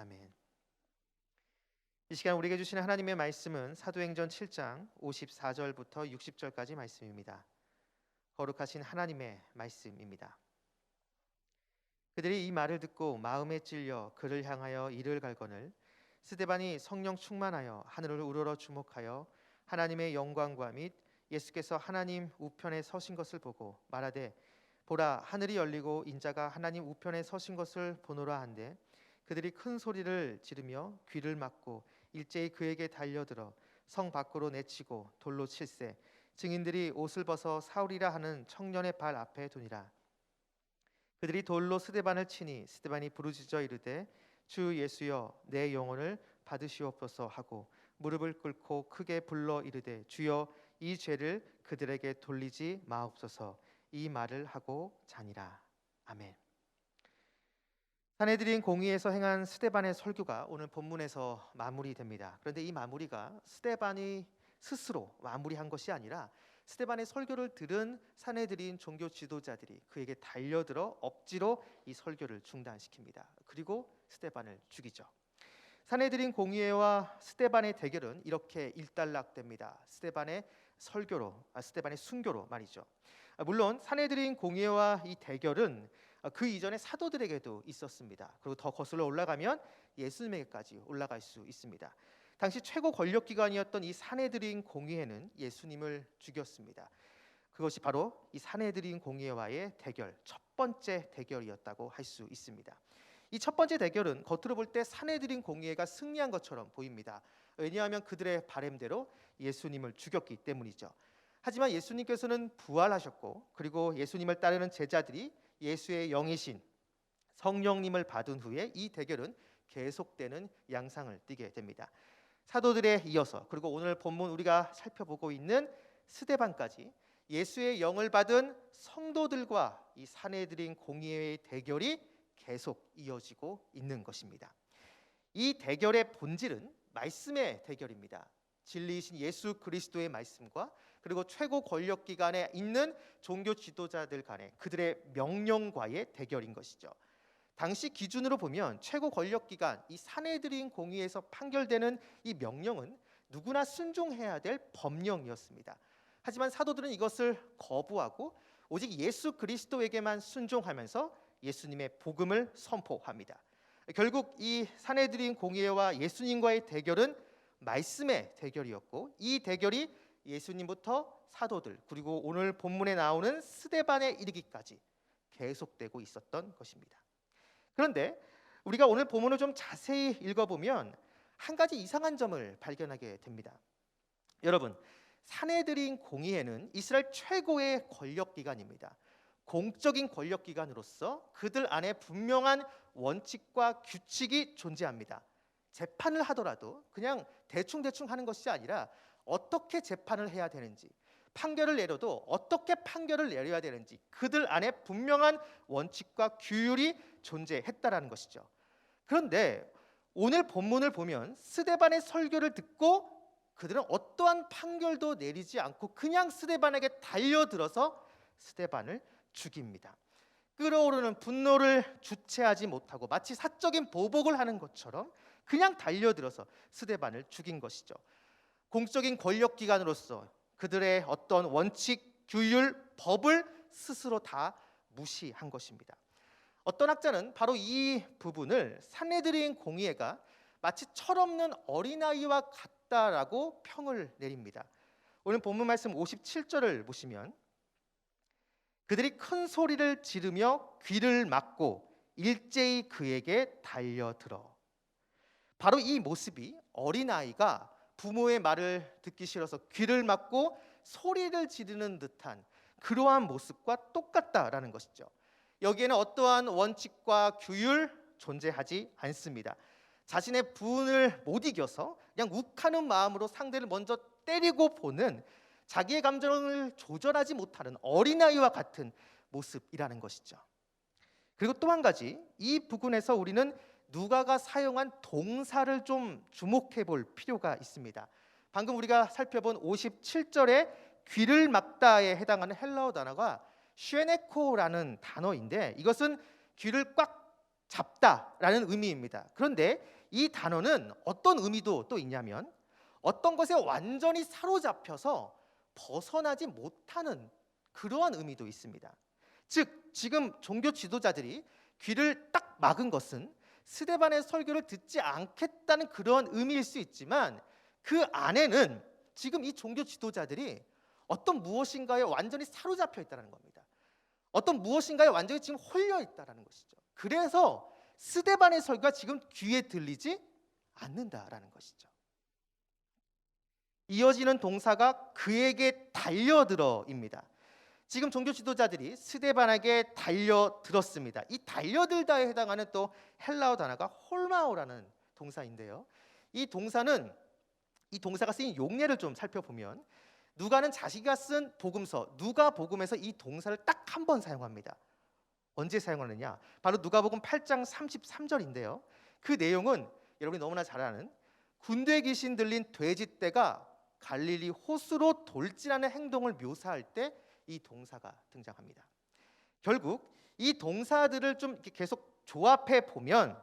아멘. 이 시간 우리에게 주시는 하나님의 말씀은 사도행전 7장 54절부터 60절까지 말씀입니다. 거룩하신 하나님의 말씀입니다. 그들이 이 말을 듣고 마음에 찔려 그를 향하여 이를 갈거늘 스데반이 성령 충만하여 하늘을 우러러 주목하여 하나님의 영광과 및 예수께서 하나님 우편에 서신 것을 보고 말하되 보라 하늘이 열리고 인자가 하나님 우편에 서신 것을 보노라 한데 그들이 큰 소리를 지르며 귀를 막고 일제히 그에게 달려들어 성 밖으로 내치고 돌로 칠세 증인들이 옷을 벗어 사울이라 하는 청년의 발 앞에 두니라. 그들이 돌로 스데반을 치니 스데반이 부르짖어 이르되 주 예수여 내 영혼을 받으시옵소서 하고 무릎을 꿇고 크게 불러 이르되 주여 이 죄를 그들에게 돌리지 마옵소서 이 말을 하고 자니라. 아멘. 산헤드린 공의에서 행한 스데반의 설교가 오늘 본문에서 마무리됩니다. 그런데 이 마무리가 스데반이 스스로 마무리한 것이 아니라 스데반의 설교를 들은 산헤드린 종교 지도자들이 그에게 달려들어 억지로 이 설교를 중단시킵니다. 그리고 스데반을 죽이죠. 산헤드린 공의회와 스데반의 대결은 이렇게 일단락됩니다. 스데반의 순교로 말이죠. 물론 산헤드린 공의회와 이 대결은 그 이전에 사도들에게도 있었습니다. 그리고 더 거슬러 올라가면 예수님에게까지 올라갈 수 있습니다. 당시 최고 권력 기관이었던 이 산헤드린 공의회는 예수님을 죽였습니다. 그것이 바로 이 산헤드린 공의회와의 대결, 첫 번째 대결이었다고 할 수 있습니다. 이 첫 번째 대결은 겉으로 볼 때 산헤드린 공의회가 승리한 것처럼 보입니다. 왜냐하면 그들의 바램대로 예수님을 죽였기 때문이죠. 하지만 예수님께서는 부활하셨고 그리고 예수님을 따르는 제자들이 예수의 영이신 성령님을 받은 후에 이 대결은 계속되는 양상을 띠게 됩니다. 사도들에 이어서 그리고 오늘 본문 우리가 살펴보고 있는 스데반까지 예수의 영을 받은 성도들과 이 산헤드린 공의회의 대결이 계속 이어지고 있는 것입니다. 이 대결의 본질은 말씀의 대결입니다. 진리이신 예수 그리스도의 말씀과 그리고 최고 권력 기관에 있는 종교 지도자들 간의 그들의 명령과의 대결인 것이죠. 당시 기준으로 보면 최고 권력 기관 이 산헤드린 공의에서 판결되는 이 명령은 누구나 순종해야 될 법령이었습니다. 하지만 사도들은 이것을 거부하고 오직 예수 그리스도에게만 순종하면서 예수님의 복음을 선포합니다. 결국 이 산헤드린 공의회와 예수님과의 대결은 말씀의 대결이었고 이 대결이 예수님부터 사도들 그리고 오늘 본문에 나오는 스데반에 이르기까지 계속되고 있었던 것입니다. 그런데 우리가 오늘 본문을 좀 자세히 읽어보면 한 가지 이상한 점을 발견하게 됩니다. 여러분, 산헤드린 공의회는 이스라엘 최고의 권력기관입니다. 공적인 권력기관으로서 그들 안에 분명한 원칙과 규칙이 존재합니다. 재판을 하더라도 그냥 대충 하는 것이 아니라 어떻게 재판을 해야 되는지, 판결을 내려도 어떻게 판결을 내려야 되는지 그들 안에 분명한 원칙과 규율이 존재했다라는 것이죠. 그런데 오늘 본문을 보면 스데반의 설교를 듣고 그들은 어떠한 판결도 내리지 않고 그냥 스데반에게 달려들어서 스데반을 죽입니다. 끓어오르는 분노를 주체하지 못하고 마치 사적인 보복을 하는 것처럼 그냥 달려들어서 스데반을 죽인 것이죠. 공적인 권력기관으로서 그들의 어떤 원칙, 규율, 법을 스스로 다 무시한 것입니다. 어떤 학자는 바로 이 부분을 산헤드린 공의회가 마치 철없는 어린아이와 같다라고 평을 내립니다. 오늘 본문 말씀 57절을 보시면 그들이 큰 소리를 지르며 귀를 막고 일제히 그에게 달려들어. 바로 이 모습이 어린아이가 부모의 말을 듣기 싫어서 귀를 막고 소리를 지르는 듯한 그러한 모습과 똑같다라는 것이죠. 여기에는 어떠한 원칙과 규율 존재하지 않습니다. 자신의 분을 못 이겨서 그냥 욱하는 마음으로 상대를 먼저 때리고 보는 자기의 감정을 조절하지 못하는 어린아이와 같은 모습이라는 것이죠. 그리고 또 한 가지 이 부분에서 우리는 누가가 사용한 동사를 좀 주목해 볼 필요가 있습니다. 방금 우리가 살펴본 57절에 귀를 막다에 해당하는 헬라어 단어가 쉐네코라는 단어인데 이것은 귀를 꽉 잡다라는 의미입니다. 그런데 이 단어는 어떤 의미도 또 있냐면 어떤 것에 완전히 사로잡혀서 벗어나지 못하는 그러한 의미도 있습니다. 즉 지금 종교 지도자들이 귀를 딱 막은 것은 스데반의 설교를 듣지 않겠다는 그런 의미일 수 있지만 그 안에는 지금 이 종교 지도자들이 어떤 무엇인가에 완전히 사로잡혀 있다는 겁니다. 어떤 무엇인가에 완전히 지금 홀려 있다는 것이죠. 그래서 스데반의 설교가 지금 귀에 들리지 않는다라는 것이죠. 이어지는 동사가 그에게 달려들어입니다. 지금 종교 지도자들이 스데반에게 달려들었습니다. 이 달려들다에 해당하는 또 헬라어 단어가 홀마오라는 동사인데요. 이 동사가 쓰인 용례를 좀 살펴보면 누가는 자기가 쓴 복음서 누가복음에서 이 동사를 딱 한 번 사용합니다. 언제 사용하느냐? 바로 누가복음 8장 33절인데요. 그 내용은 여러분이 너무나 잘 아는 군대 귀신 들린 돼지떼가 갈릴리 호수로 돌진하는 행동을 묘사할 때 이 동사가 등장합니다. 결국 이 동사들을 좀 이렇게 계속 조합해 보면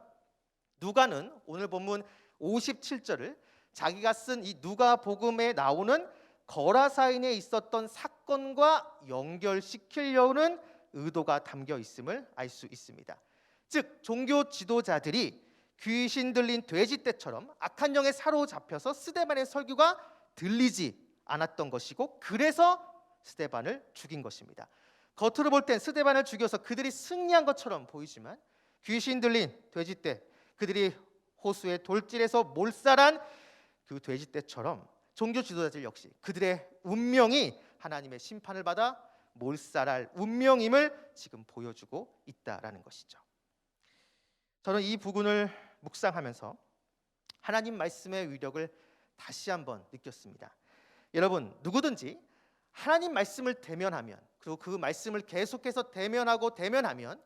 누가는 오늘 본문 57절을 자기가 쓴 이 누가복음에 나오는 거라사인에 있었던 사건과 연결시키려는 의도가 담겨 있음을 알 수 있습니다. 즉 종교 지도자들이 귀신 들린 돼지떼처럼 악한 영에 사로잡혀서 스데반의 설교가 들리지 않았던 것이고 그래서 스데반을 죽인 것입니다. 겉으로 볼 땐 스데반을 죽여서 그들이 승리한 것처럼 보이지만 귀신 들린 돼지떼, 그들이 호수에 돌질해서 몰살한 그 돼지떼처럼 종교 지도자들 역시 그들의 운명이 하나님의 심판을 받아 몰살할 운명임을 지금 보여주고 있다라는 것이죠. 저는 이 부분을 묵상하면서 하나님 말씀의 위력을 다시 한번 느꼈습니다. 여러분 누구든지 하나님 말씀을 대면하면 그리고 그 말씀을 계속해서 대면하면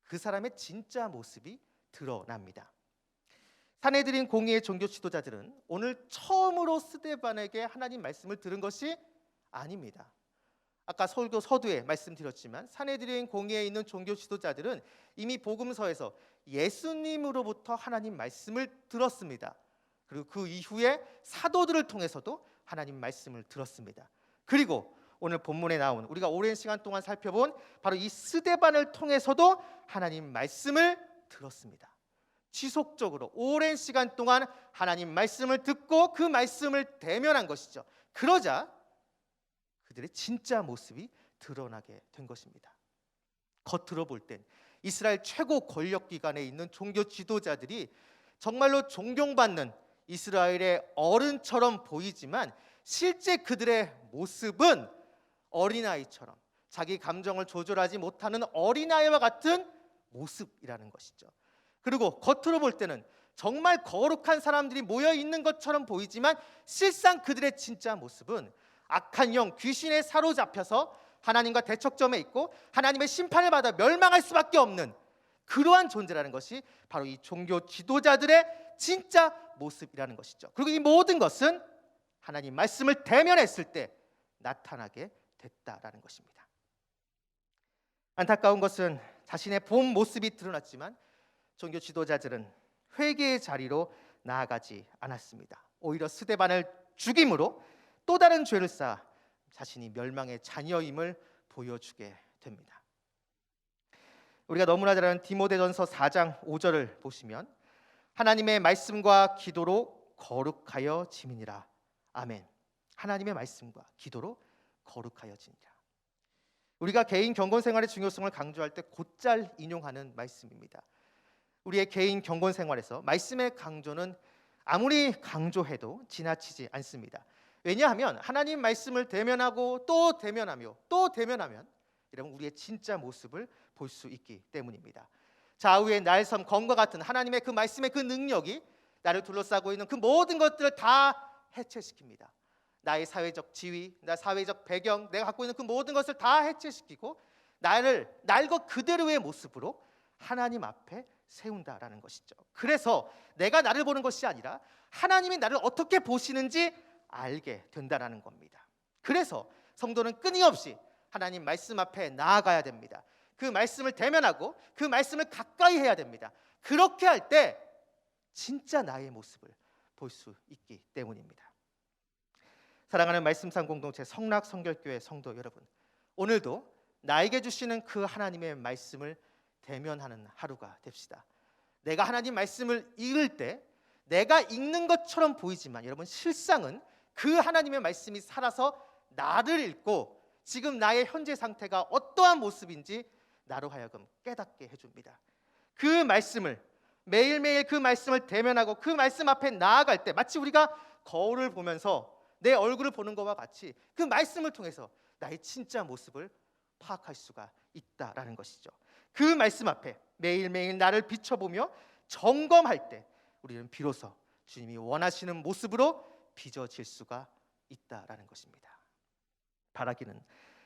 그 사람의 진짜 모습이 드러납니다. 산헤드린 공의의 종교 지도자들은 오늘 처음으로 스데반에게 하나님 말씀을 들은 것이 아닙니다. 아까 설교 서두에 말씀드렸지만 산헤드린 공의에 있는 종교 지도자들은 이미 복음서에서 예수님으로부터 하나님 말씀을 들었습니다. 그리고 그 이후에 사도들을 통해서도 하나님 말씀을 들었습니다. 그리고 오늘 본문에 나온 우리가 오랜 시간 동안 살펴본 바로 이 스데반을 통해서도 하나님 말씀을 들었습니다. 지속적으로 오랜 시간 동안 하나님 말씀을 듣고 그 말씀을 대면한 것이죠. 그러자 그들의 진짜 모습이 드러나게 된 것입니다. 겉으로 볼 땐 이스라엘 최고 권력기관에 있는 종교 지도자들이 정말로 존경받는 이스라엘의 어른처럼 보이지만 실제 그들의 모습은 어린아이처럼 자기 감정을 조절하지 못하는 어린아이와 같은 모습이라는 것이죠. 그리고 겉으로 볼 때는 정말 거룩한 사람들이 모여 있는 것처럼 보이지만 실상 그들의 진짜 모습은 악한 영, 귀신에 사로잡혀서 하나님과 대척점에 있고 하나님의 심판을 받아 멸망할 수밖에 없는 그러한 존재라는 것이 바로 이 종교 지도자들의 진짜 모습이라는 것이죠. 그리고 이 모든 것은 하나님 말씀을 대면했을 때 나타나게 됐다라는 것입니다. 안타까운 것은 자신의 본 모습이 드러났지만 종교 지도자들은 회개의 자리로 나아가지 않았습니다. 오히려 스데반을 죽임으로 또 다른 죄를 쌓아 자신이 멸망의 자녀임을 보여주게 됩니다. 우리가 너무나 잘 아는 디모데전서 4장 5절을 보시면 하나님의 말씀과 기도로 거룩하여 지니라. 아멘. 하나님의 말씀과 기도로 거룩하여 지니라. 우리가 개인 경건 생활의 중요성을 강조할 때 곧잘 인용하는 말씀입니다. 우리의 개인 경건 생활에서 말씀의 강조는 아무리 강조해도 지나치지 않습니다. 왜냐하면 하나님 말씀을 대면하고 또 대면하며 또 대면하면 여러분 우리의 진짜 모습을 볼 수 있기 때문입니다. 좌우의 날섬 검과 같은 하나님의 그 말씀의 그 능력이 나를 둘러싸고 있는 그 모든 것들을 다 해체시킵니다. 나의 사회적 지위, 나 사회적 배경, 내가 갖고 있는 그 모든 것을 다 해체시키고 날 것 그대로의 모습으로 하나님 앞에 세운다라는 것이죠. 그래서 내가 나를 보는 것이 아니라 하나님이 나를 어떻게 보시는지 알게 된다라는 겁니다. 그래서 성도는 끊임없이 하나님 말씀 앞에 나아가야 됩니다. 그 말씀을 대면하고 그 말씀을 가까이 해야 됩니다. 그렇게 할 때 진짜 나의 모습을 볼 수 있기 때문입니다. 사랑하는 말씀상 공동체 성락 성결교회 성도 여러분, 오늘도 나에게 주시는 그 하나님의 말씀을 대면하는 하루가 됩시다. 내가 하나님 말씀을 읽을 때 내가 읽는 것처럼 보이지만 여러분, 실상은 그 하나님의 말씀이 살아서 나를 읽고 지금 나의 현재 상태가 어떠한 모습인지 나로 하여금 깨닫게 해줍니다. 그 말씀을 매일매일 그 말씀을 대면하고 그 말씀 앞에 나아갈 때 마치 우리가 거울을 보면서 내 얼굴을 보는 것과 같이 그 말씀을 통해서 나의 진짜 모습을 파악할 수가 있다라는 것이죠. 그 말씀 앞에 매일매일 나를 비춰보며 점검할 때 우리는 비로소 주님이 원하시는 모습으로 빚어질 수가 있다라는 것입니다. 바라기는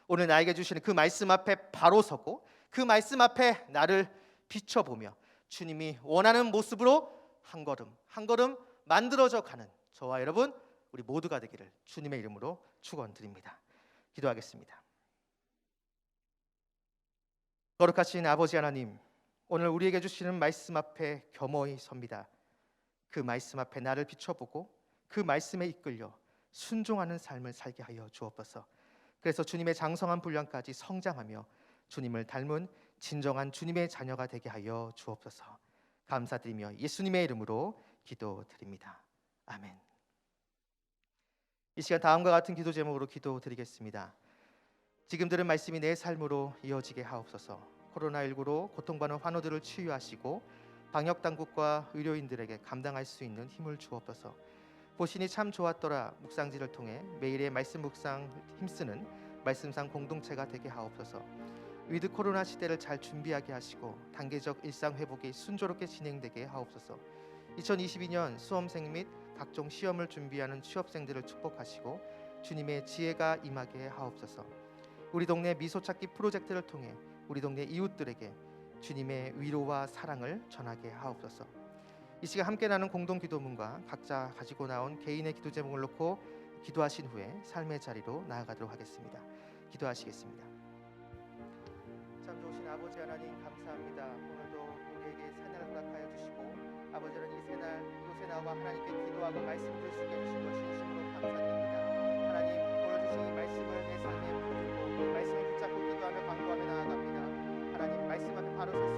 오늘 나에게 주시는 그 말씀 앞에 바로 서고 그 말씀 앞에 나를 비춰보며 주님이 원하는 모습으로 한 걸음 한 걸음 만들어져 가는 저와 여러분 우리 모두가 되기를 주님의 이름으로 축원드립니다. 기도하겠습니다. 거룩하신 아버지 하나님, 오늘 우리에게 주시는 말씀 앞에 겸허히 섭니다. 그 말씀 앞에 나를 비춰보고 그 말씀에 이끌려 순종하는 삶을 살게 하여 주옵소서. 그래서 주님의 장성한 분량까지 성장하며 주님을 닮은 진정한 주님의 자녀가 되게 하여 주옵소서. 감사드리며 예수님의 이름으로 기도드립니다. 아멘. 이 시간 다음과 같은 기도 제목으로 기도드리겠습니다. 지금 들은 말씀이 내 삶으로 이어지게 하옵소서. 코로나19로 고통받는 환우들을 치유하시고 방역당국과 의료인들에게 감당할 수 있는 힘을 주옵소서. 보시니 참 좋았더라 묵상지를 통해 매일의 말씀 묵상 힘쓰는 말씀상 공동체가 되게 하옵소서. 위드 코로나 시대를 잘 준비하게 하시고 단계적 일상 회복이 순조롭게 진행되게 하옵소서. 2022년 수험생 및 각종 시험을 준비하는 취업생들을 축복하시고 주님의 지혜가 임하게 하옵소서. 우리 동네 미소찾기 프로젝트를 통해 우리 동네 이웃들에게 주님의 위로와 사랑을 전하게 하옵소서. 이 시간 함께 나눈 공동 기도문과 각자 가지고 나온 개인의 기도 제목을 놓고 기도하신 후에 삶의 자리로 나아가도록 하겠습니다. 기도하시겠습니다. 참 좋으신 아버지 하나님 감사합니다. 오늘도 우리에게 새날 허락하여 주시고 아버지 하나님 이 새날 이곳에 나와 하나님께 기도하고 말씀 들을 수 있게 해주신 것 진심으로 감사드립니다. 하나님 오늘 주신 이 말씀을 내 삶에 붙들고 그 말씀을 붙잡고 기도하며 간구하며 나아갑니다. 하나님 말씀 앞에 바로 서